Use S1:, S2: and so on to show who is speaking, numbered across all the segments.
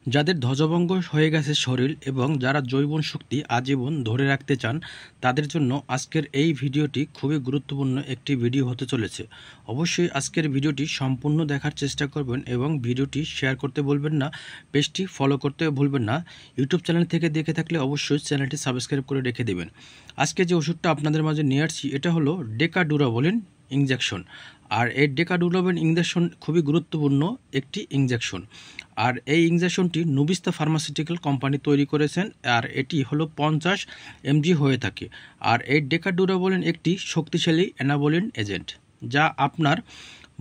S1: যাদের ধ্বজভঙ্গ হয়ে গেছে শরীর এবং যারা যৌবন শক্তি আজীবন ধরে রাখতে চান তাদের জন্য আজকের এই ভিডিওটি খুবই গুরুত্বপূর্ণ একটি ভিডিও হতে চলেছে। অবশ্যই আজকের ভিডিওটি সম্পূর্ণ দেখার চেষ্টা করবেন এবং ভিডিওটি শেয়ার করতে ভুলবেন না, পেজটি ফলো করতে ভুলবেন না। ইউটিউব চ্যানেল থেকে দেখে থাকলে অবশ্যই চ্যানেলটি সাবস্ক্রাইব করে রেখে দেবেন। আজকে যে ওষুধটা আপনাদের মাঝে নিয়ে আসছি এটা হলো ডেকাডুরাবলিন ইনজেকশন। আর এই ডেকাডুরাবলিন ইনজেকশন খুবই গুরুত্বপূর্ণ একটি ইনজেকশন। আর এই ইনজেকশনটি নুবিস্তা ফার্মাসিউটিক্যাল কোম্পানি তৈরি করেছেন, আর এটি হলো 50 mg হয়ে থাকে। আর এই ডেকাডুরাবলিন একটি শক্তিশালী অ্যানাবলিন এজেন্ট, যা আপনার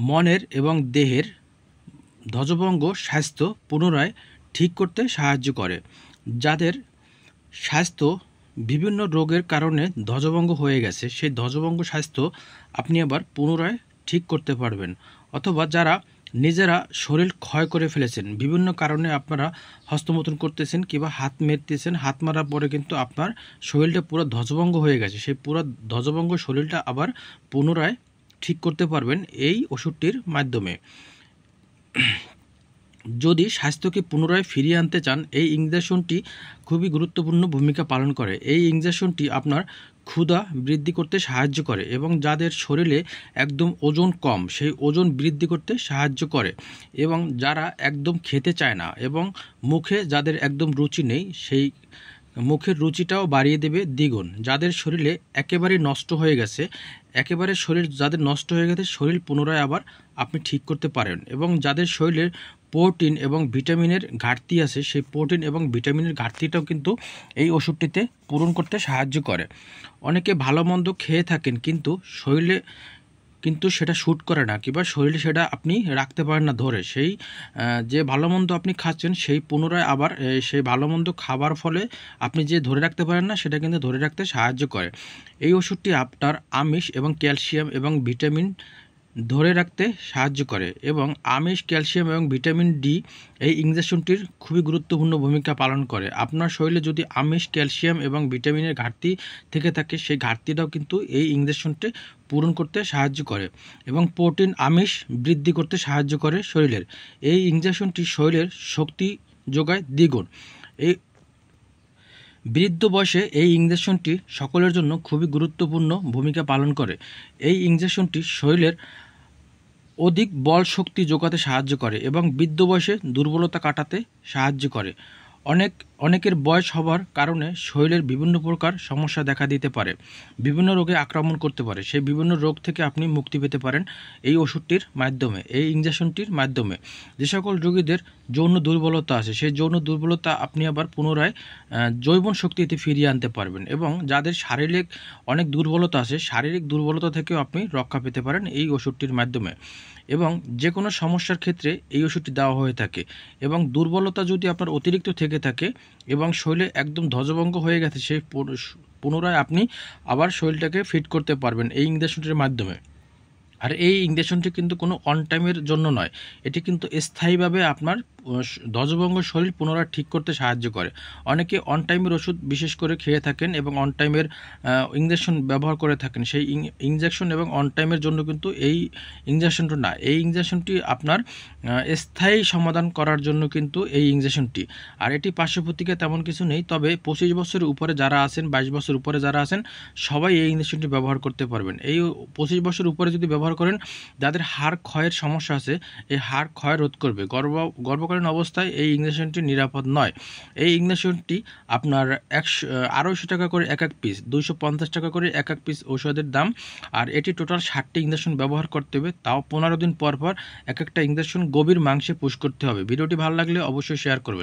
S1: মনের এবং দেহের ধ্বজভঙ্গ স্বাস্থ্য পুনরায় ঠিক করতে সাহায্য করে। যাদের স্বাস্থ্য বিভিন্ন রোগের কারণে ধ্বজভঙ্গ হয়ে গেছে, সেই ধ্বজভঙ্গ স্বাস্থ্য আপনি আবার পুনরায় ঠিক করতে পারবেন। অথবা যারা নিজেরা শরীর ক্ষয় করে ফেলেছেন, বিভিন্ন কারণে আপনারা হস্তমৈথুন করতেছেন কিংবা হাত মেরতেছেন, হাত মারার পরে কিন্তু আপনার শরীরটা পুরো ধ্বজভঙ্গ হয়ে গেছে, সেই পুরো ধ্বজভঙ্গ শরীরটা আবার পুনরায় ঠিক করতে পারবেন এই ওষুধটির মাধ্যমে। যদি স্বাস্থ্যকে পুনরায় ফিরিয়ে আনতে চান, এই ইনজেকশনটি খুবই গুরুত্বপূর্ণ ভূমিকা পালন করে। এই ইনজেকশনটি আপনার ক্ষুধা বৃদ্ধি করতে সাহায্য করে এবং যাদের শরীরে একদম ওজন কম সেই ওজন বৃদ্ধি করতে সাহায্য করে, এবং যারা একদম খেতে চায় না এবং মুখে যাদের একদম রুচি নেই সেই মুখের রুচিটাও বাড়িয়ে দেবে দ্বিগুণ। যাদের শরীরে একেবারেই নষ্ট হয়ে গেছে, একেবারে শরীর যাদের নষ্ট হয়ে গেছে শরীর পুনরায় আবার আপনি ঠিক করতে পারেন, এবং যাদের শরীরের প্রোটিন এবং ভিটামিনের ঘাটতি আছে সেই প্রোটিন এবং ভিটামিনের ঘাটতিটাও কিন্তু এই ওষুধটিতে পূরণ করতে সাহায্য করে। অনেকে ভালো মন্দ খেয়ে থাকেন কিন্তু শরীরে সেটা শ্যুট করে না, কিংবা শরীরে সেটা আপনি রাখতে পারেন না ধরে। সেই যে ভালো মন্দ আপনি খাচ্ছেন সেই পুনরায় আবার সেই ভালো মন্দ খাবার ফলে আপনি যে ধরে রাখতে পারেন না সেটা কিন্তু ধরে রাখতে সাহায্য করে। এই ওষুধটি আপনার আমিষ এবং ক্যালসিয়াম এবং ভিটামিন ধরে রাখতে সাহায্য করে, এবং আমিষ, ক্যালসিয়াম এবং ভিটামিন ডি এই ইনজেকশনটির খুবই গুরুত্বপূর্ণ ভূমিকা পালন করে। আপনার শরীরে যদি আমিষ, ক্যালসিয়াম এবং ভিটামিনের ঘাটতি থেকে থাকে সেই ঘাটতিটাও কিন্তু এই ইনজেকশনটি পূরণ করতে সাহায্য করে, এবং প্রোটিন, আমিষ বৃদ্ধি করতে সাহায্য করে শরীরের। এই ইনজেকশনটি শরীরের শক্তি যোগায় দ্বিগুণ। এই বৃদ্ধ বয়সে এই ইনজেকশনটি সকলের জন্য খুবই গুরুত্বপূর্ণ ভূমিকা পালন করে। এই ইনজেকশনটি শরীরের অধিক বল শক্তি যোগাতে সাহায্য করে এবং বৃদ্ধ বয়সে দুর্বলতা কাটাতে সাহায্য করে। অনেকের বয়স হবার কারণে শরীরের বিভিন্ন প্রকার সমস্যা দেখা দিতে পারে, বিভিন্ন রোগে আক্রমণ করতে পারে। সেই বিভিন্ন রোগ থেকে আপনি মুক্তি পেতে পারেন এই ওষুধটির মাধ্যমে, এই ইনজেকশনটির মাধ্যমে। যে সকল রোগীদের যৌন দুর্বলতা আছে সেই যৌন দুর্বলতা আপনি আবার পুনরায় যৌবন শক্তিতে ফিরিয়ে আনতে পারবেন, এবং যাদের শারীরিক অনেক দুর্বলতা আছে শারীরিক দুর্বলতা থেকেও আপনি রক্ষা পেতে পারেন এই ওষুধটির মাধ্যমে। এবং যে কোনো সমস্যার ক্ষেত্রে এই ওষুধটি দেওয়া হয়ে থাকে, এবং দুর্বলতা যদি আপনার অতিরিক্ত থেকে থাকে এবং শরীরে একদম ধ্বজভঙ্গ হয়ে গেছে সেই পুনরায় আপনি আবার শরীরটাকে ফিট করতে পারবেন এই ইনজেকশনটির মাধ্যমে। আর এই ইনজেকশনটি কিন্তু কোনো অন টাইমের জন্য নয়, এটি কিন্তু স্থায়ীভাবে আপনার ধ্বজভঙ্গ শরীর পুনরায় ঠিক করতে সাহায্য করে। অনেকে অন টাইমের ওষুধ বিশেষ করে খেয়ে থাকেন এবং অন টাইমের ইনজেকশন ব্যবহার করে থাকেন, সেই ইনজেকশন এবং অন টাইমের জন্য কিন্তু এই ইনজেকশনটা না। এই ইনজেকশনটি আপনার স্থায়ী সমাধান করার জন্য কিন্তু এই ইনজেকশনটি। আর এটি পার্শ্ব প্রতিক্রিয়া তেমন কিছু নেই, তবে 25 বছরের উপরে যারা আছেন, 22 বছর উপরে যারা আছেন সবাই এই ইনজেকশনটি ব্যবহার করতে পারবেন। এই 25 বছর উপরে যদি ব্যবহার করেন, যাদের হাড় ক্ষয়ের সমস্যা আছে এই হাড় ক্ষয় রোধ করবে। গর্ভকালীন অবস্থায় এই ইনজেকশনটি নিরাপদ নয়। এই ইনজেকশনটি আপনার 250 টাকা করে এক এক পিস, 250 টাকা করে এক এক পিস ঔষধের দাম। আর এটি টোটাল 60টি ইনজেকশন ব্যবহার করতে হবে, তাও 15 দিন পর পর এক একটা ইনজেকশন গভীর মাংসে পুশ করতে হবে। ভিডিওটি ভালো লাগলে অবশ্যই শেয়ার করবেন।